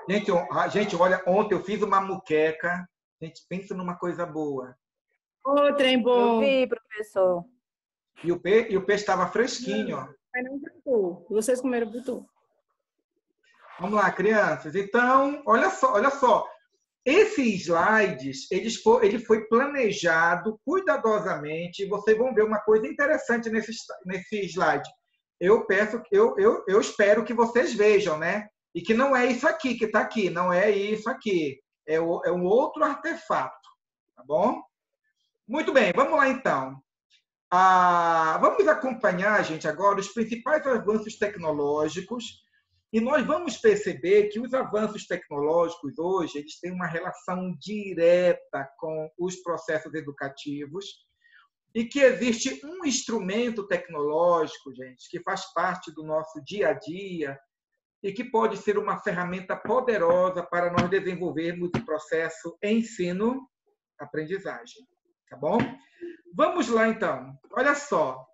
Gente, olha, ontem eu fiz uma moqueca. Gente, pensa numa coisa boa. Ô, trem bom. Eu vi, professor. E o peixe estava fresquinho, ó. Mas não fritou. Vocês comeram fritou. Vamos lá, crianças. Então, olha só. Esses slides, ele foi planejado cuidadosamente. E vocês vão ver uma coisa interessante nesse slide. Eu espero que vocês vejam, né? E que não é isso aqui que está aqui, não é isso aqui. É um outro artefato, tá bom? Muito bem, vamos lá então. Vamos acompanhar, gente, agora os principais avanços tecnológicos. E nós vamos perceber que os avanços tecnológicos hoje, eles têm uma relação direta com os processos educativos e que existe um instrumento tecnológico, gente, que faz parte do nosso dia a dia e que pode ser uma ferramenta poderosa para nós desenvolvermos o processo ensino-aprendizagem. Tá bom? Vamos lá, então. Olha só.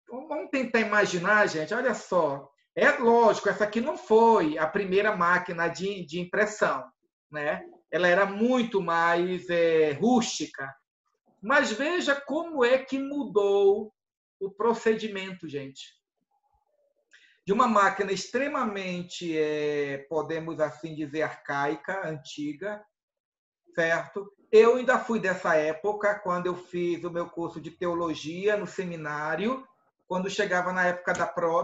Vamos tentar imaginar, gente. Olha só. É lógico, essa aqui não foi a primeira máquina de impressão, né? Ela era muito mais rústica. Mas veja como é que mudou o procedimento, gente. De uma máquina extremamente, podemos assim dizer, arcaica, antiga, certo? Eu ainda fui dessa época, quando eu fiz o meu curso de teologia no seminário, quando chegava na época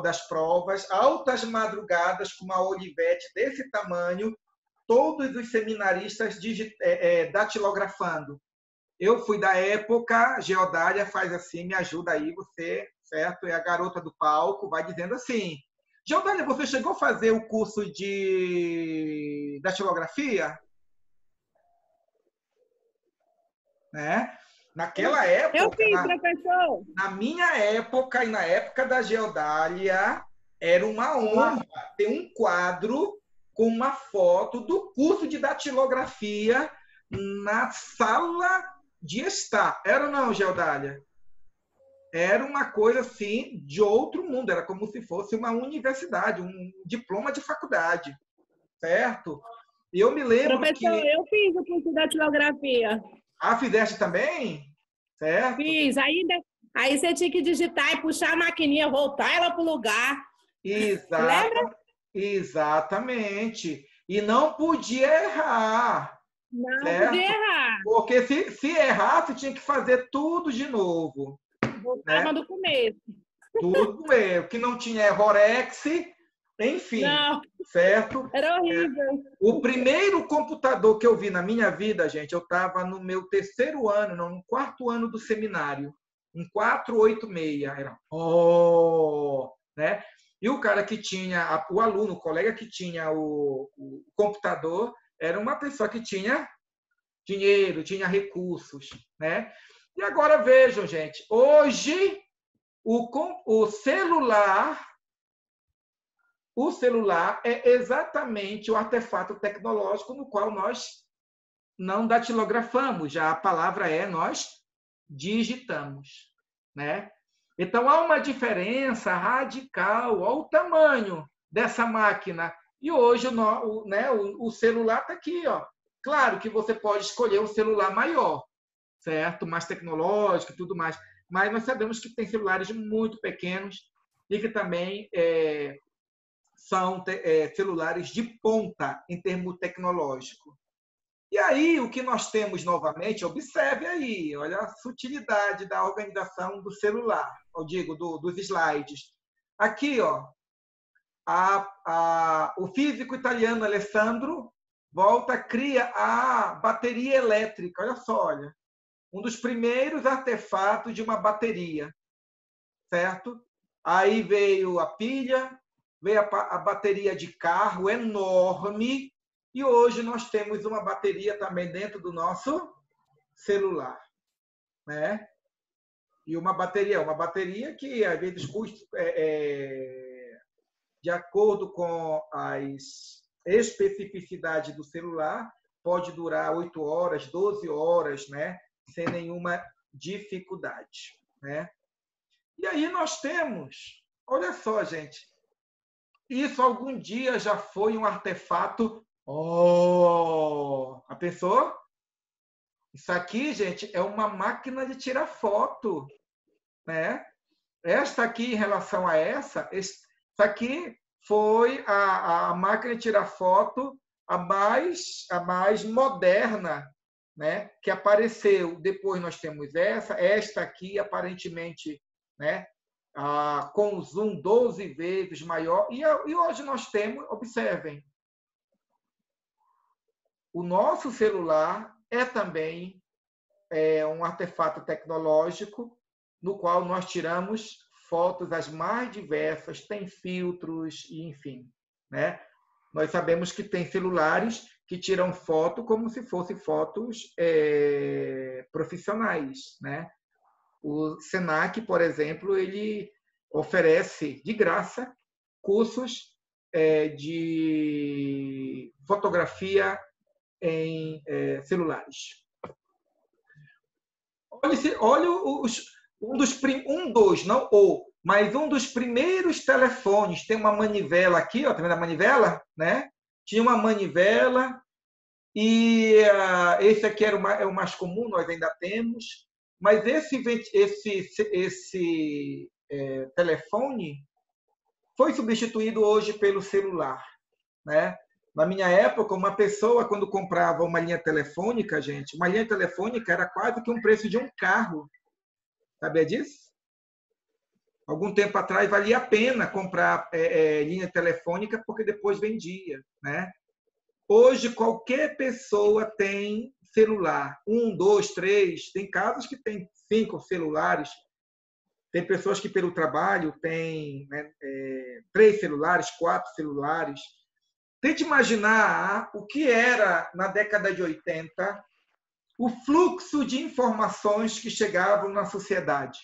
das provas, altas madrugadas com uma olivete desse tamanho, todos os seminaristas datilografando. Eu fui da época, Geodália faz assim, me ajuda aí, você, certo? É a garota do palco, vai dizendo assim, Geodália, você chegou a fazer o curso de datilografia? Né? Naquela época... Eu fiz, professor. Na minha época e na época da Geodália, era uma honra ter um quadro com uma foto do curso de datilografia na sala de estar. Era ou não, Geodália? Era uma coisa assim de outro mundo, era como se fosse uma universidade, um diploma de faculdade, certo? E eu me lembro Professor, eu fiz o curso de datilografia. Fizeste também? Certo? Fiz. Aí você tinha que digitar e puxar a maquininha, voltar ela para o lugar. Lembra? Exatamente. E não podia errar. Não certo? podia errar. Porque se errasse, tinha que fazer tudo de novo. Voltava do começo. Tudo erro. Que não tinha errorex, enfim. Não. Certo? Era horrível. O primeiro computador que eu vi na minha vida, gente, eu estava no meu terceiro ano, não, no quarto ano do seminário. Um 486. Era, né? E o cara que tinha, o aluno, o colega que tinha o computador, era uma pessoa que tinha dinheiro, tinha recursos, né? E agora vejam, gente, hoje o celular é exatamente o artefato tecnológico no qual nós não datilografamos, já a palavra nós digitamos, né? Então, há uma diferença radical, olha o tamanho dessa máquina. E hoje o celular está aqui, ó. Claro que você pode escolher um celular maior, certo? Mais tecnológico e tudo mais. Mas nós sabemos que tem celulares muito pequenos e que também são celulares de ponta em termo tecnológico. E aí, o que nós temos novamente, observe aí, olha a sutilidade da organização do celular, eu digo, dos slides. Aqui, ó, o físico italiano Alessandro Volta cria a bateria elétrica. Olha só, olha. Um dos primeiros artefatos de uma bateria, certo? Aí veio a pilha, veio a bateria de carro enorme, e hoje nós temos uma bateria também dentro do nosso celular, né? E uma bateria que às vezes custa, de acordo com as especificidades do celular, pode durar 8 horas, 12 horas, né? Sem nenhuma dificuldade, né? E aí nós temos, olha só, gente, isso algum dia já foi um artefato. Oh, a pessoa? Isso aqui, gente, é uma máquina de tirar foto, né? Esta aqui, em relação a essa aqui foi a máquina de tirar foto a mais moderna, né, que apareceu. Depois nós temos esta aqui, aparentemente, né, com zoom 12 vezes maior. E hoje nós temos, observem, o nosso celular é também um artefato tecnológico no qual nós tiramos fotos as mais diversas, tem filtros, e enfim, né? Nós sabemos que tem celulares que tiram foto como se fossem fotos profissionais, né? O Senac, por exemplo, ele oferece de graça cursos de fotografia em celulares. Olha um dos primeiros telefones. Tem uma manivela aqui, ó, tá vendo a manivela? Né? Tinha uma manivela, e esse aqui é o mais comum, nós ainda temos. Mas esse telefone foi substituído hoje pelo celular, né? Na minha época, uma pessoa, quando comprava uma linha telefônica, gente, uma linha telefônica era quase que um preço de um carro. Sabia disso? Algum tempo atrás valia a pena comprar linha telefônica porque depois vendia, né? Hoje qualquer pessoa tem celular, 1, 2, 3. Tem casos que tem 5 celulares. Tem pessoas que pelo trabalho têm, né, 3 celulares, 4 celulares. Tente imaginar o que era na década de 80 o fluxo de informações que chegavam na sociedade.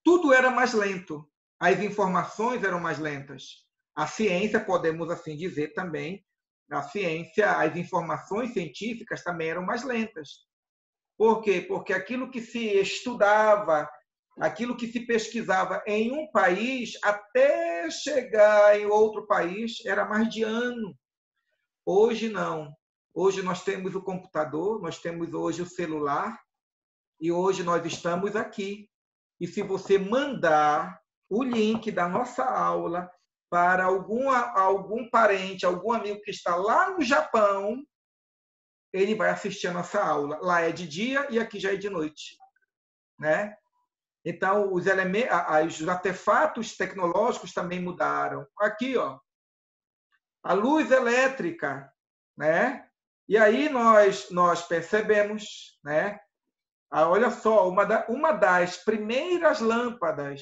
Tudo era mais lento, as informações eram mais lentas. A ciência, podemos assim dizer também, as informações científicas também eram mais lentas. Por quê? Porque aquilo que se estudava, aquilo que se pesquisava em um país, até chegar em outro país, era mais de ano. Hoje não. Hoje nós temos o computador, nós temos hoje o celular, e hoje nós estamos aqui. E se você mandar o link da nossa aula para algum parente, algum amigo que está lá no Japão, ele vai assistir a nossa aula. Lá é de dia e aqui já é de noite, né? Então, os artefatos tecnológicos também mudaram. Aqui, ó, a luz elétrica, né? E aí nós percebemos, né? Olha só, uma das primeiras lâmpadas.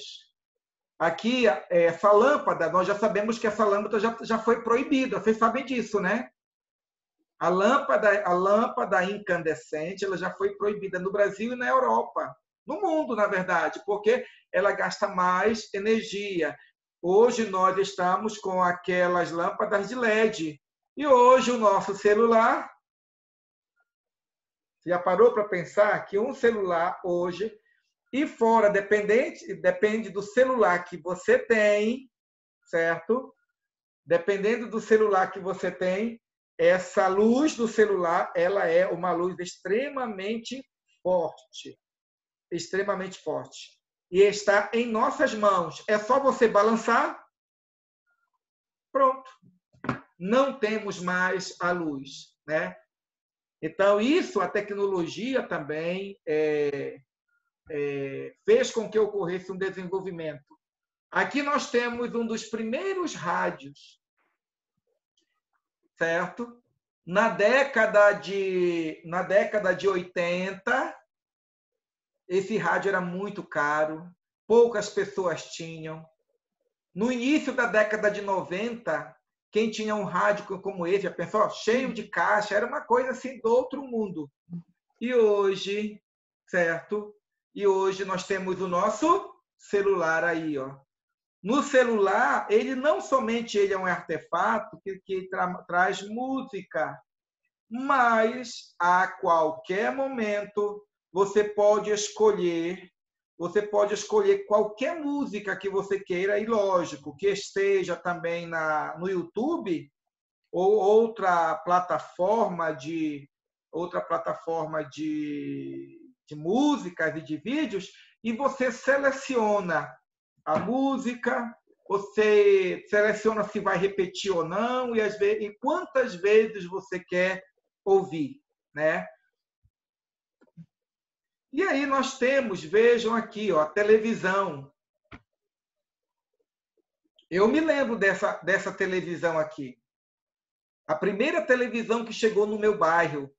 Aqui, essa lâmpada, nós já sabemos que essa lâmpada já foi proibida. Vocês sabem disso, né? A lâmpada incandescente, ela já foi proibida no Brasil e na Europa. No mundo, na verdade, porque ela gasta mais energia. Hoje nós estamos com aquelas lâmpadas de LED. E hoje o nosso celular... Você já parou para pensar que um celular hoje, e fora, depende do celular que você tem, certo? Dependendo do celular que você tem, essa luz do celular, ela é uma luz extremamente forte. Extremamente forte. E está em nossas mãos. É só você balançar. Pronto. Não temos mais a luz, né? Então, isso, a tecnologia também fez com que ocorresse um desenvolvimento. Aqui nós temos um dos primeiros rádios, certo? Na década de 80, esse rádio era muito caro, poucas pessoas tinham. No início da década de 90, quem tinha um rádio como esse, já pensou, cheio de caixa, era uma coisa assim do outro mundo. E hoje, certo? E hoje nós temos o nosso celular aí, ó. No celular, ele não somente ele é um artefato que traz música, mas a qualquer momento você pode escolher você pode escolher qualquer música que você queira, e lógico, que esteja também no YouTube ou outra plataforma de músicas e de vídeos, e você seleciona a música, você seleciona se vai repetir ou não, e quantas vezes você quer ouvir, né? E aí nós temos, vejam aqui, ó, a televisão. Eu me lembro dessa televisão aqui. A primeira televisão que chegou no meu bairro,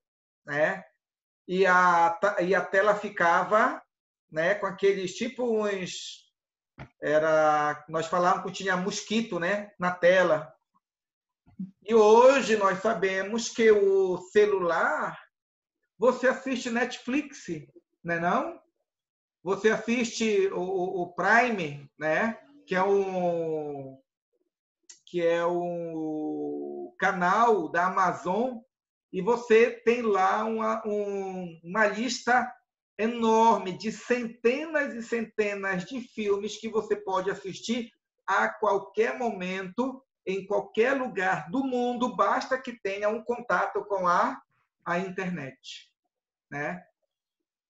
né? E a tela ficava, né, com aqueles tipo uns... nós falávamos que tinha mosquito, né, na tela. E hoje nós sabemos que o celular, você assiste Netflix, né, não? Você assiste o Prime, né, que é o canal da Amazon, e você tem lá uma lista enorme de centenas e centenas de filmes que você pode assistir a qualquer momento, em qualquer lugar do mundo, basta que tenha um contato com a internet, né?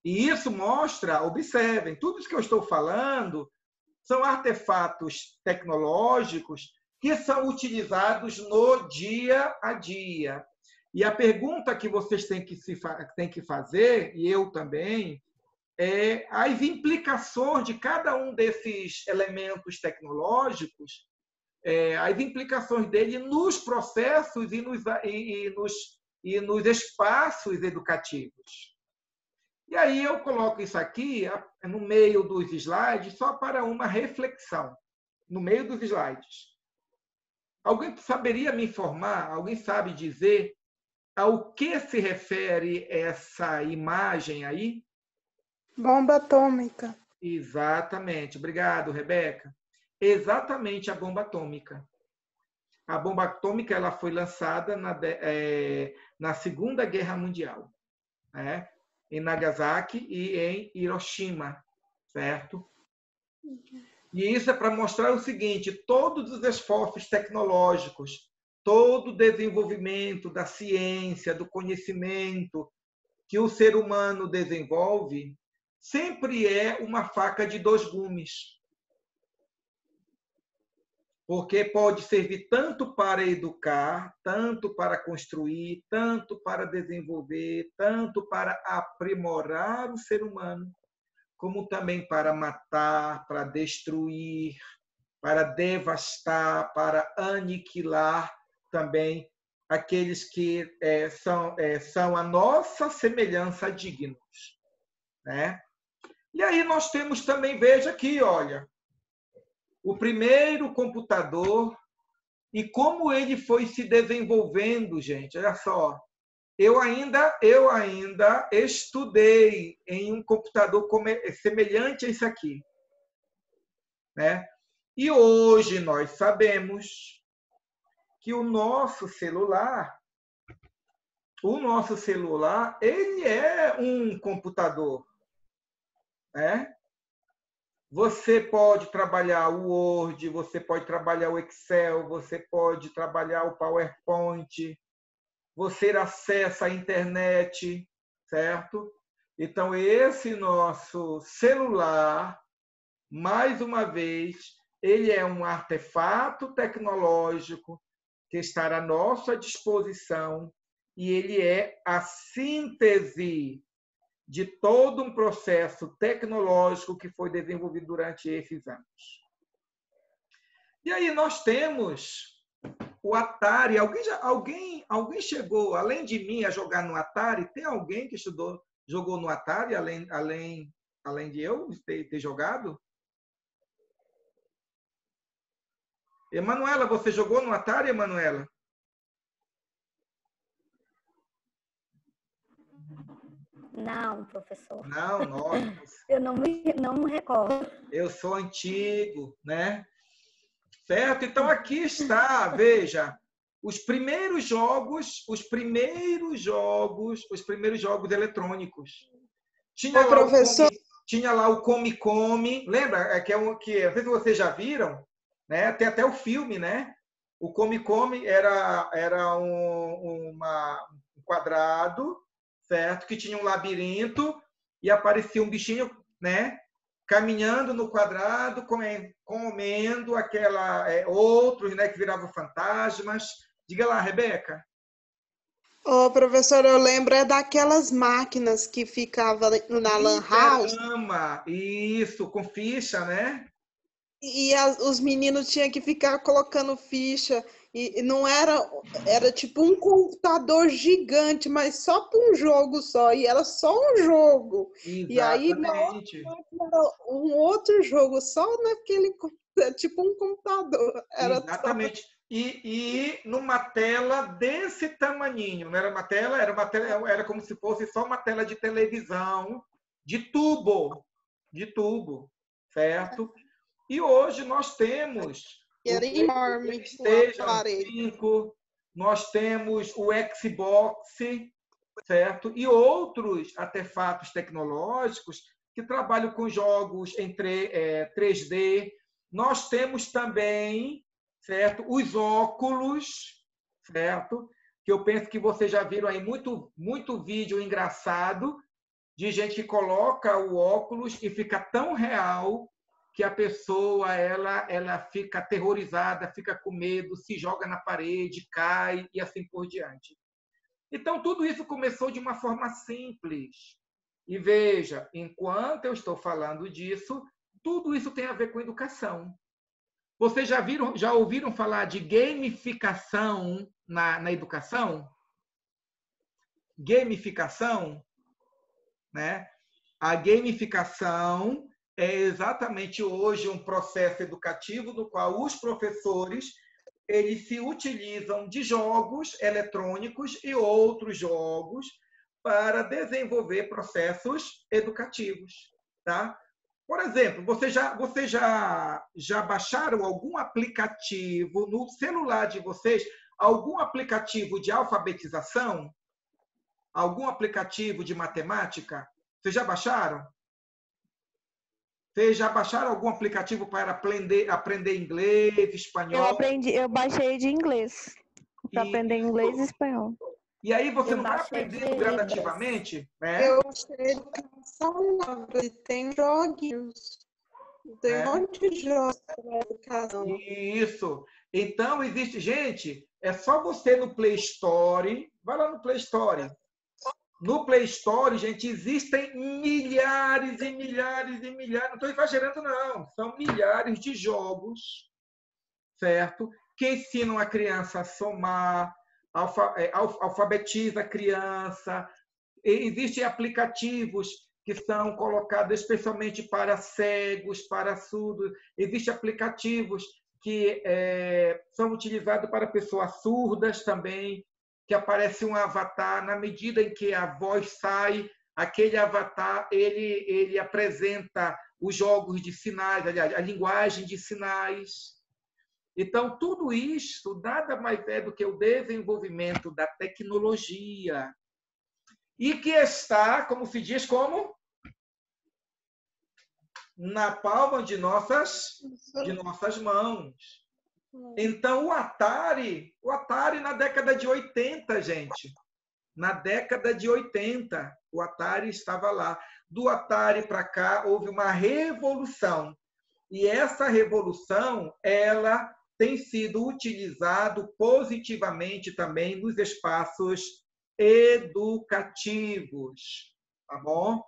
E isso mostra, observem, tudo isso que eu estou falando são artefatos tecnológicos que são utilizados no dia a dia. E a pergunta que vocês têm que fazer, e eu também, é as implicações de cada um desses elementos tecnológicos, as implicações dele nos processos e nos espaços educativos. E aí eu coloco isso aqui no meio dos slides só para uma reflexão, no meio dos slides. Alguém saberia me informar? Alguém sabe dizer ao que se refere essa imagem aí? Bomba atômica. Exatamente. Obrigado, Rebeca. Exatamente a bomba atômica. A bomba atômica ela foi lançada na Segunda Guerra Mundial, né? Em Nagasaki e em Hiroshima, certo? E isso é para mostrar o seguinte: todos os esforços tecnológicos, todo o desenvolvimento da ciência, do conhecimento que o ser humano desenvolve, sempre é uma faca de dois gumes. Porque pode servir tanto para educar, tanto para construir, tanto para desenvolver, tanto para aprimorar o ser humano, como também para matar, para destruir, para devastar, para aniquilar também aqueles que são a nossa semelhança dignos, né? E aí nós temos também, veja aqui, olha, o primeiro computador e como ele foi se desenvolvendo, gente. Olha só, eu ainda estudei em um computador semelhante a esse aqui, né? E hoje nós sabemos que o nosso celular, ele é um computador, né? Você pode trabalhar o Word, você pode trabalhar o Excel, você pode trabalhar o PowerPoint, você acessa a internet, certo? Então, esse nosso celular, mais uma vez, ele é um artefato tecnológico que está à nossa disposição e ele é a síntese de todo um processo tecnológico que foi desenvolvido durante esses anos. E aí nós temos o Atari. Alguém chegou, além de mim, a jogar no Atari? Tem alguém que jogou no Atari, além de eu ter jogado? Emanuela, você jogou no Atari, Emanuela? Não, professor. Não, nossa. Eu não me recordo. Eu sou antigo, né? Certo? Então aqui está, veja, os primeiros jogos eletrônicos. Tinha Ô, professor, tinha lá o Come Come, lembra? Não sei se vocês já viram, né? Tem até o filme, né? O Come Come era um quadrado, certo? Que tinha um labirinto e aparecia um bichinho, né? Caminhando no quadrado, comendo outros, né? Que viravam fantasmas. Diga lá, Rebeca. Ô, professor, eu lembro daquelas máquinas que ficavam na Lan House. Isso, com ficha, né? E os meninos tinham que ficar colocando ficha. E não era tipo um computador gigante, mas só para um jogo só. E era só um jogo. Exatamente. E aí era um outro jogo, só naquele, tipo um computador. Era exatamente. E numa tela desse tamaninho, não era uma tela, era como se fosse só uma tela de televisão, de tubo, certo? E hoje nós temos era enorme, o PlayStation 5, nós temos o Xbox, certo? E outros artefatos tecnológicos que trabalham com jogos em 3D. Nós temos também, certo, os óculos, certo? Que eu penso que vocês já viram aí muito vídeo engraçado de gente que coloca o óculos e fica tão real que a pessoa ela fica aterrorizada, fica com medo, se joga na parede, cai e assim por diante. Então, tudo isso começou de uma forma simples. E veja, enquanto eu estou falando disso, tudo isso tem a ver com educação. Vocês já ouviram falar de gamificação na educação? Gamificação, né? A gamificação é exatamente hoje um processo educativo no qual os professores eles se utilizam de jogos eletrônicos e outros jogos para desenvolver processos educativos, tá? Por exemplo, vocês já baixaram algum aplicativo no celular de vocês, algum aplicativo de alfabetização? Algum aplicativo de matemática? Vocês já baixaram? Vocês já baixaram algum aplicativo para aprender inglês, espanhol? Eu baixei de inglês. Para aprender inglês e espanhol. E aí você não vai aprendendo gradativamente, né? Eu sei educação, tem joguinhos. Tem um monte de jogos para educação. Isso. Então, existe, gente, é só você no Play Store, vai lá no Play Store. No Play Store, gente, existem milhares e milhares e milhares, não estou exagerando, não, são milhares de jogos, certo? Que ensinam a criança a somar, alfabetiza a criança. Existem aplicativos que são colocados especialmente para cegos, para surdos. Existem aplicativos que são utilizados para pessoas surdas também, que aparece um avatar, na medida em que a voz sai, aquele avatar ele apresenta os jogos de sinais, aliás, a linguagem de sinais. Então, tudo isso nada mais é do que o desenvolvimento da tecnologia. E que está, como se diz, como? Na palma de nossas mãos. Então, o Atari na década de 80, gente. Na década de 80, o Atari estava lá. Do Atari para cá, houve uma revolução. E essa revolução, ela tem sido utilizada positivamente também nos espaços educativos. Tá bom?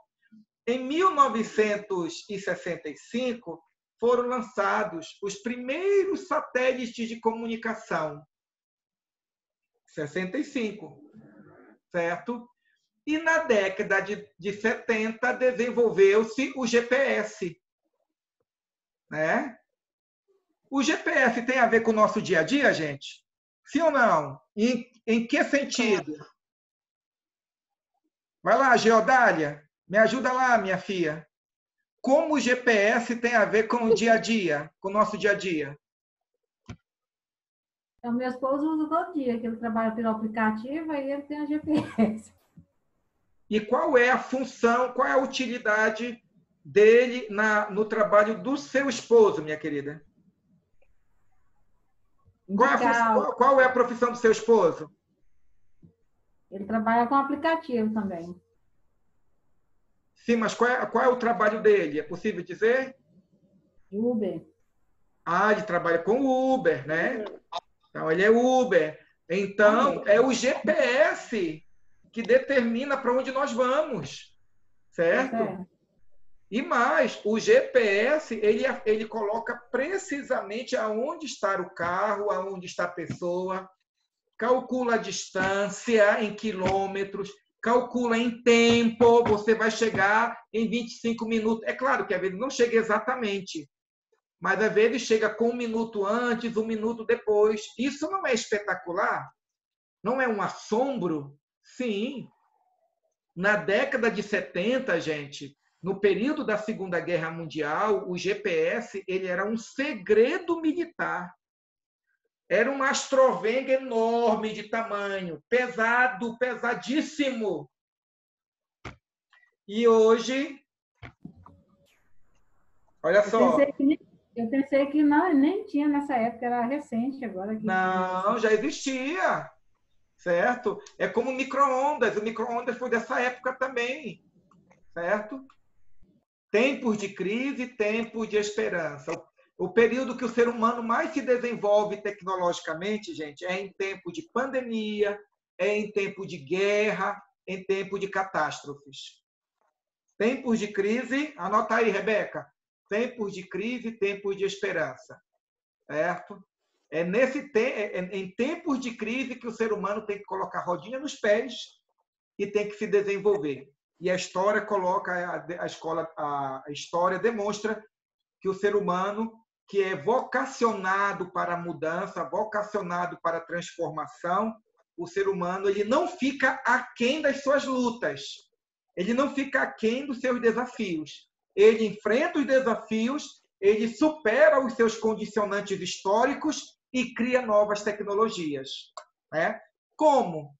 Em 1965, foram lançados os primeiros satélites de comunicação. 65, certo? E na década de 70, desenvolveu-se o GPS. Né? O GPS tem a ver com o nosso dia a dia, gente? Sim ou não? Em que sentido? Vai lá, Geodália. Me ajuda lá, minha filha. Como o GPS tem a ver com o dia a dia, com o nosso dia a dia? O meu esposo usa todo dia, que ele trabalha pelo aplicativo, aí ele tem o GPS. E qual é a função, qual é a utilidade dele no trabalho do seu esposo, minha querida? Qual é a profissão do seu esposo? Ele trabalha com aplicativo também. Sim, mas qual é o trabalho dele? É possível dizer? Uber. Ah, ele trabalha com Uber, né? Então, ele é Uber. Então, é o GPS que determina para onde nós vamos, certo? E mais, o GPS, ele coloca precisamente aonde está o carro, aonde está a pessoa, calcula a distância em quilômetros, calcula em tempo, você vai chegar em 25 minutos. É claro que às vezes não chega exatamente, mas às vezes chega com 1 minuto antes, 1 minuto depois. Isso não é espetacular? Não é um assombro? Sim. Na década de 70, gente, no período da Segunda Guerra Mundial, o GPS ele era um segredo militar. Era um astrovenga enorme de tamanho, pesado, pesadíssimo. E hoje, olha só. Eu pensei que não, nem tinha nessa época, era recente agora. Não, já existia, certo? É como micro-ondas. O micro-ondas foi dessa época também, certo? Tempos de crise, tempos de esperança. O período que o ser humano mais se desenvolve tecnologicamente, gente, é em tempo de pandemia, é em tempo de guerra, em tempo de catástrofes. Tempos de crise, anota aí, Rebeca. Tempos de crise, tempos de esperança. Certo? É em tempos de crise que o ser humano tem que colocar a rodinha nos pés e tem que se desenvolver. E a história coloca, a história demonstra que o ser humano que é vocacionado para a mudança, vocacionado para a transformação, o ser humano ele não fica aquém das suas lutas, ele não fica aquém dos seus desafios. Ele enfrenta os desafios, ele supera os seus condicionantes históricos e cria novas tecnologias. Né? Como?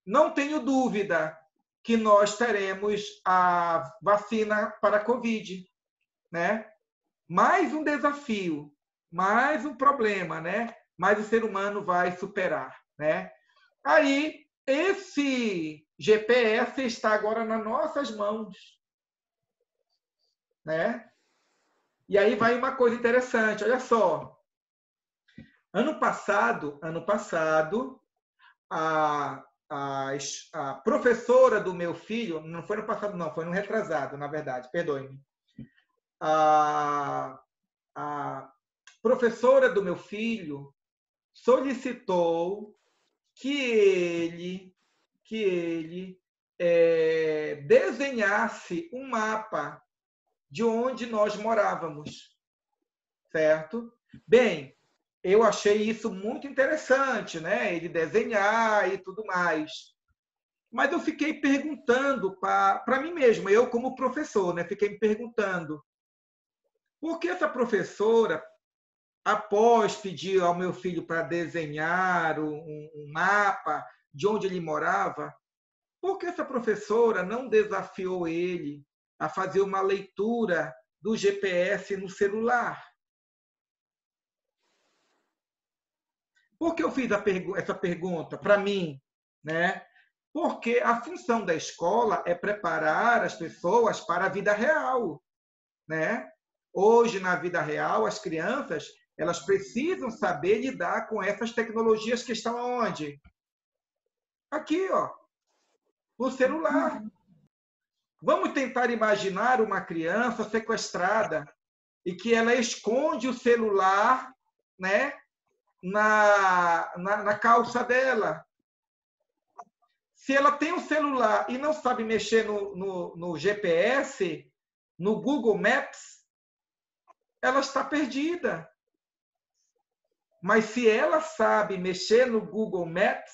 Não tenho dúvida que nós teremos a vacina para a Covid. Né? Mais um desafio, mais um problema, né? Mas o ser humano vai superar, né? Aí, esse GPS está agora nas nossas mãos, né? E aí vai uma coisa interessante, olha só. Ano passado, a professora do meu filho, não foi no passado não, foi no retrasado, na verdade, perdoe-me. A professora do meu filho solicitou que ele desenhasse um mapa de onde nós morávamos, certo? Bem, eu achei isso muito interessante, né? Ele desenhar e tudo mais. Mas eu fiquei perguntando para mim mesmo, eu como professor, né? Fiquei me perguntando, por que essa professora, após pedir ao meu filho para desenhar um mapa de onde ele morava, por que essa professora não desafiou ele a fazer uma leitura do GPS no celular? Por que eu fiz essa pergunta para mim? Né? Porque a função da escola é preparar as pessoas para a vida real. Né? Hoje, na vida real, as crianças elas precisam saber lidar com essas tecnologias que estão aonde? Aqui, ó, no celular. Vamos tentar imaginar uma criança sequestrada e que ela esconde o celular, né, na calça dela. Se ela tem um celular e não sabe mexer no GPS, no Google Maps, ela está perdida. Mas se ela sabe mexer no Google Maps,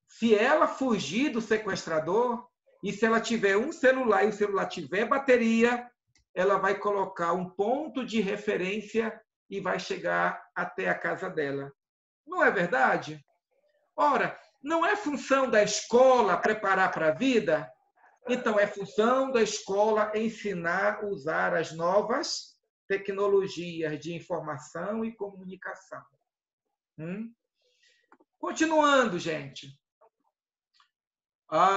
se ela fugir do sequestrador, e se ela tiver um celular e o celular tiver bateria, ela vai colocar um ponto de referência e vai chegar até a casa dela. Não é verdade? Ora, não é função da escola preparar para a vida? Então, é função da escola ensinar a usar as novas tecnologias de informação e comunicação. Continuando, gente.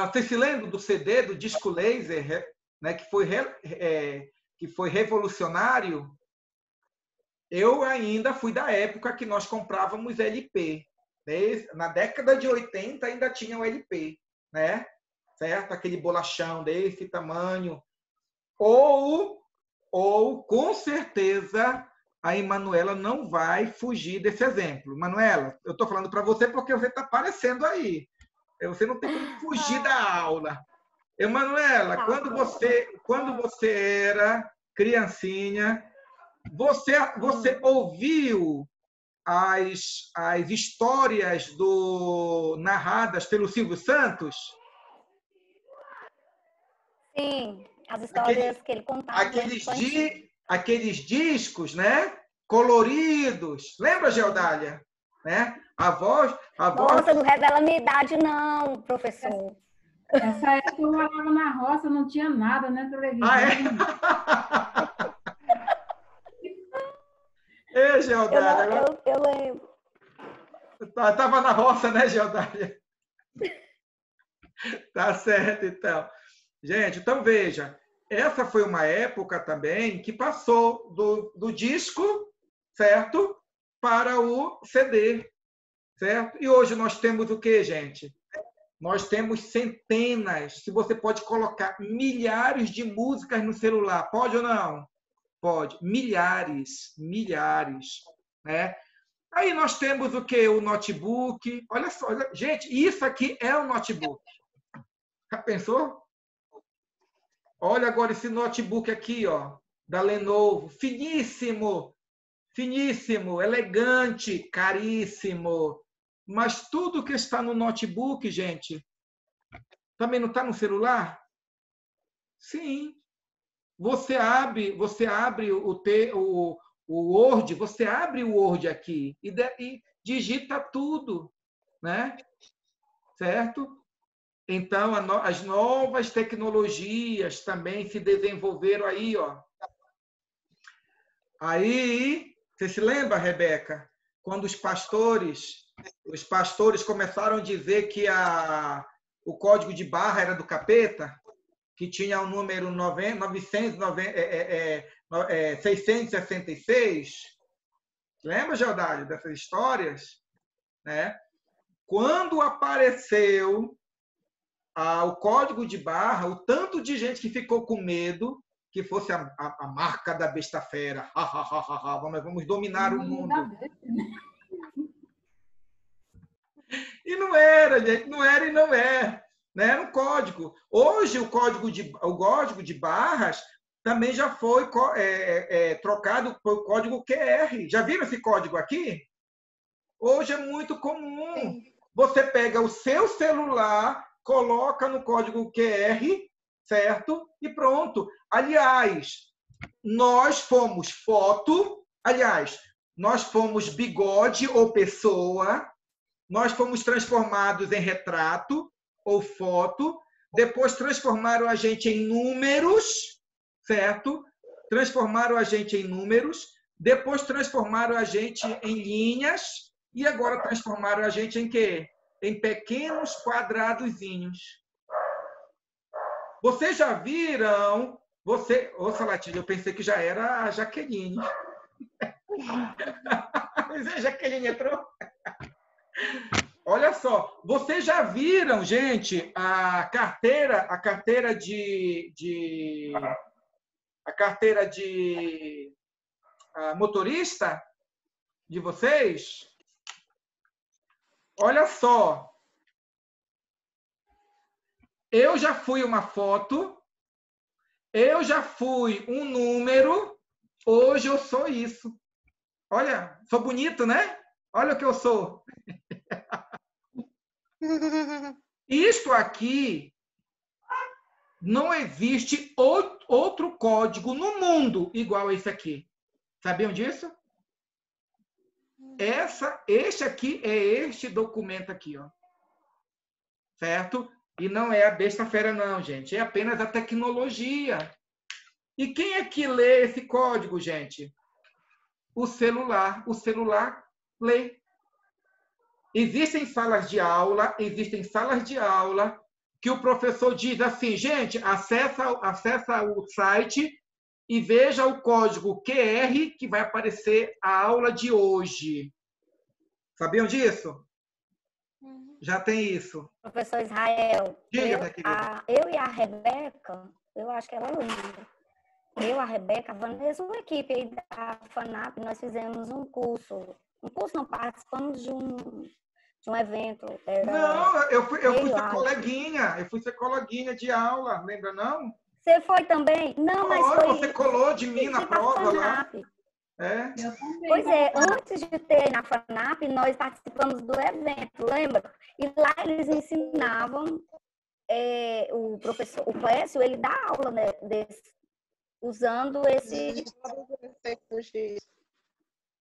Vocês se lembram do CD, do disco laser, né, que foi revolucionário? Eu ainda fui da época que nós comprávamos LP. Na década de 80 ainda tinha o LP, né? Certo? Aquele bolachão desse tamanho. Ou com certeza, a Emanuela não vai fugir desse exemplo. Manuela, eu estou falando para você porque você está aparecendo aí. Você não tem como fugir da aula. Emanuela, quando você era criancinha, você ouviu as histórias narradas pelo Silvio Santos? Sim, as histórias que ele contava. Aqueles discos, né? Coloridos. Lembra, Geodália? Né? A voz... Nossa, não revela a minha idade, não, professor. Essa época eu morava na roça, não tinha nada, né? Televisão. Ei, Geodália. Eu lembro. Estava na roça, né, Geodália? Tá certo, então. Gente, então veja, essa foi uma época também que passou do disco, certo? Para o CD, certo? E hoje nós temos o quê, gente? Nós temos centenas, se você pode colocar milhares de músicas no celular, pode ou não? Pode, milhares, né? Aí nós temos o quê? O notebook. Olha só, gente, isso aqui é um notebook. Já pensou? Olha agora esse notebook aqui, ó, da Lenovo, finíssimo, elegante, caríssimo. Mas tudo que está no notebook, gente, também não está no celular? Sim. Você abre o Word, você abre o Word aqui e digita tudo, né? Certo? Então, as novas tecnologias também se desenvolveram aí, ó. Aí, você se lembra, Rebeca, quando os pastores começaram a dizer que o código de barra era do capeta, que tinha o número 666? Lembra, Geodália, dessas histórias? Né? Quando apareceu o código de barra, o tanto de gente que ficou com medo que fosse a marca da besta fera. Vamos dominar o mundo. E não era, gente. Não era e não é. Né? Era um código. Hoje, o código de barras também já foi trocado por código QR. Já viram esse código aqui? Hoje é muito comum. Você pega o seu celular, coloca no código QR, certo? E pronto. Aliás, nós fomos bigode ou pessoa, nós fomos transformados em retrato ou foto, depois transformaram a gente em números, certo? Transformaram a gente em números, depois transformaram a gente em linhas e agora transformaram a gente em quê? Em pequenos quadradozinhos. Vocês já viram... Ô, Salatinho, eu pensei que já era a Jaqueline. Mas a Jaqueline entrou. Olha só, vocês já viram, gente, a carteira de motorista de vocês? Olha só. Eu já fui uma foto, eu já fui um número, hoje eu sou isso. Olha, sou bonito, né? Olha o que eu sou. Isto aqui, não existe outro código no mundo igual a esse aqui. Sabiam disso? Este aqui é este documento aqui, ó. Certo? E não é a besta fera, não, gente. É apenas a tecnologia. E quem é que lê esse código, gente? O celular. O celular lê. Existem salas de aula que o professor diz assim, gente, acessa o site e veja o código QR que vai aparecer a aula de hoje. Sabiam disso? Já tem isso. Professor Israel, Diga, minha querida. eu e a Rebeca, eu acho que ela lembra. Eu, a Rebeca, a Vanessa, uma equipe aí da FANAP, nós fizemos um curso. Um curso não, participamos de um evento. Não, eu fui ser coleguinha. Eu fui ser coleguinha de aula, lembra não? Você foi também? Não, mas foi... Você colou de mim na prova lá. É? Pois é, antes de ter na FANAP, nós participamos do evento, lembra? E lá eles ensinavam, o professor, o Clécio, ele dá aula, né, usando esse...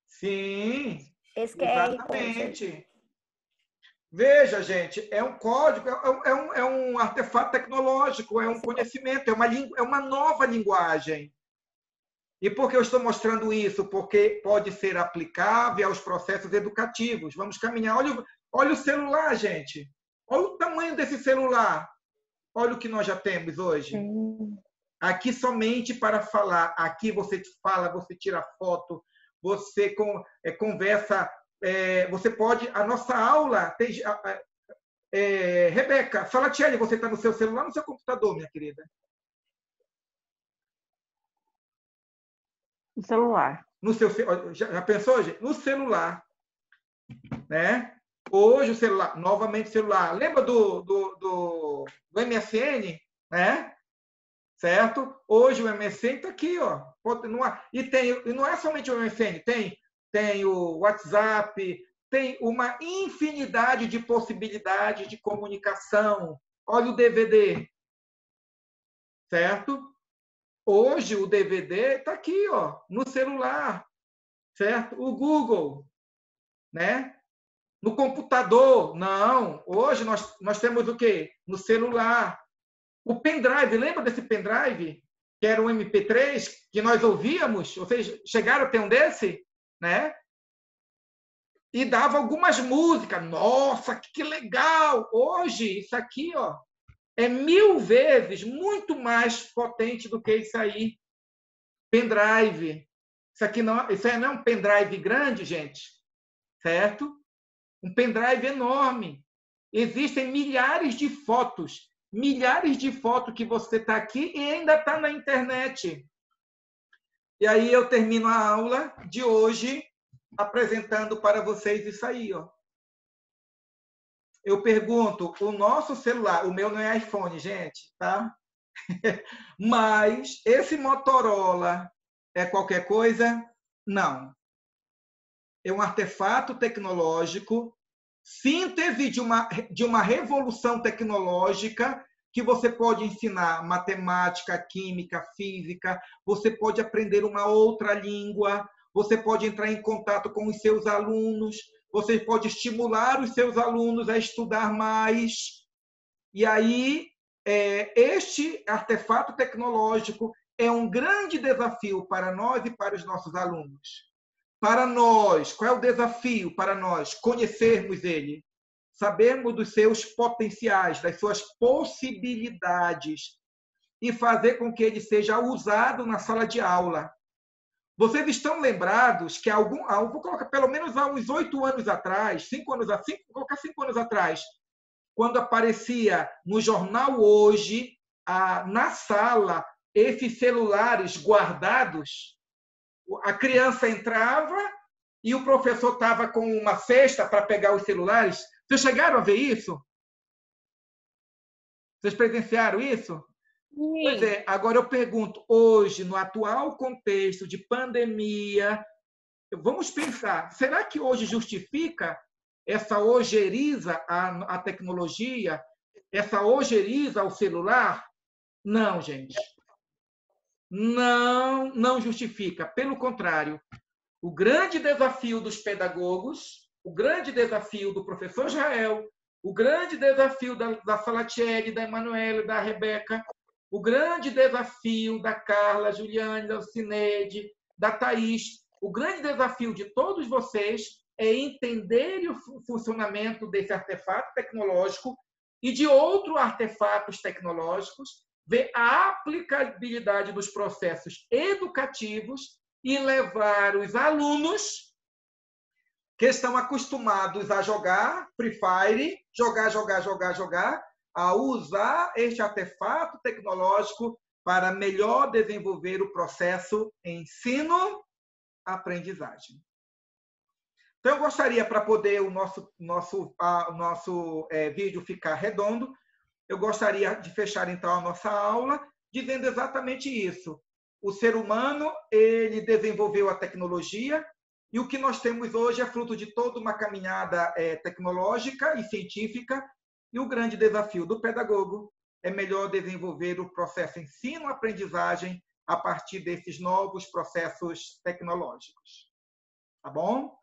Sim, esse exatamente. Veja, gente, é um código, é um artefato tecnológico, é um conhecimento, é uma nova linguagem. E por que eu estou mostrando isso? Porque pode ser aplicável aos processos educativos. Vamos caminhar. Olha o celular, gente. Olha o tamanho desse celular. Olha o que nós já temos hoje. Aqui somente para falar. Aqui você fala, você tira foto, você conversa. Você pode... A nossa aula... Rebeca, Salatiele, você está no seu celular ou no seu computador, minha querida? No celular. Já pensou, gente? No celular. Né? Hoje o celular, novamente celular. Lembra do MSN? Né? Certo? Hoje o MSN está aqui, ó. E não é somente o MSN, tem o WhatsApp, tem uma infinidade de possibilidades de comunicação. Olha o DVD. Certo? Hoje o DVD está aqui, ó, no celular, certo? O Google, né? No computador, não. Hoje nós temos o quê? No celular. O pendrive, lembra desse pendrive? Que era um MP3 que nós ouvíamos? Vocês chegaram a ter um desse? Né? E dava algumas músicas. Nossa, que legal! Hoje, isso aqui, ó, é 1000 vezes muito mais potente do que isso aí. Pendrive. Isso aí não é um pendrive grande, gente? Certo? Um pendrive enorme. Existem milhares de fotos que você está aqui e ainda está na internet. E aí eu termino a aula de hoje apresentando para vocês isso aí, ó. Eu pergunto, o nosso celular, o meu não é iPhone, gente, tá? Mas esse Motorola é qualquer coisa? Não. É um artefato tecnológico, síntese de uma revolução tecnológica que você pode ensinar matemática, química, física, você pode aprender uma outra língua, você pode entrar em contato com os seus alunos, você pode estimular os seus alunos a estudar mais. E aí, este artefato tecnológico é um grande desafio para nós e para os nossos alunos. Para nós, qual é o desafio para nós? Conhecermos ele, sabermos dos seus potenciais, das suas possibilidades e fazer com que ele seja usado na sala de aula. Vocês estão lembrados que vou colocar pelo menos há uns 8 anos atrás, 5 anos atrás, quando aparecia no jornal Hoje, na sala, esses celulares guardados, a criança entrava e o professor estava com uma cesta para pegar os celulares. Vocês chegaram a ver isso? Vocês presenciaram isso? Sim. Pois é, agora eu pergunto, hoje, no atual contexto de pandemia, vamos pensar, será que hoje justifica essa ojeriza à tecnologia, essa ojeriza ao celular? Não, gente. Não justifica. Pelo contrário, o grande desafio dos pedagogos, o grande desafio do professor Israel, O grande desafio da Salatiele, da Emanuele, da Rebeca, o grande desafio da Carla, Juliane, da Cineide, da Thaís, o grande desafio de todos vocês é entender o funcionamento desse artefato tecnológico e de outros artefatos tecnológicos, ver a aplicabilidade dos processos educativos e levar os alunos que estão acostumados a jogar Free Fire, jogar, a usar este artefato tecnológico para melhor desenvolver o processo ensino-aprendizagem. Então, eu gostaria, para poder o nosso vídeo ficar redondo, eu gostaria de fechar, então, a nossa aula dizendo exatamente isso. O ser humano, ele desenvolveu a tecnologia, e o que nós temos hoje é fruto de toda uma caminhada tecnológica e científica, e o grande desafio do pedagogo é melhor desenvolver o processo ensino-aprendizagem a partir desses novos processos tecnológicos. Tá bom?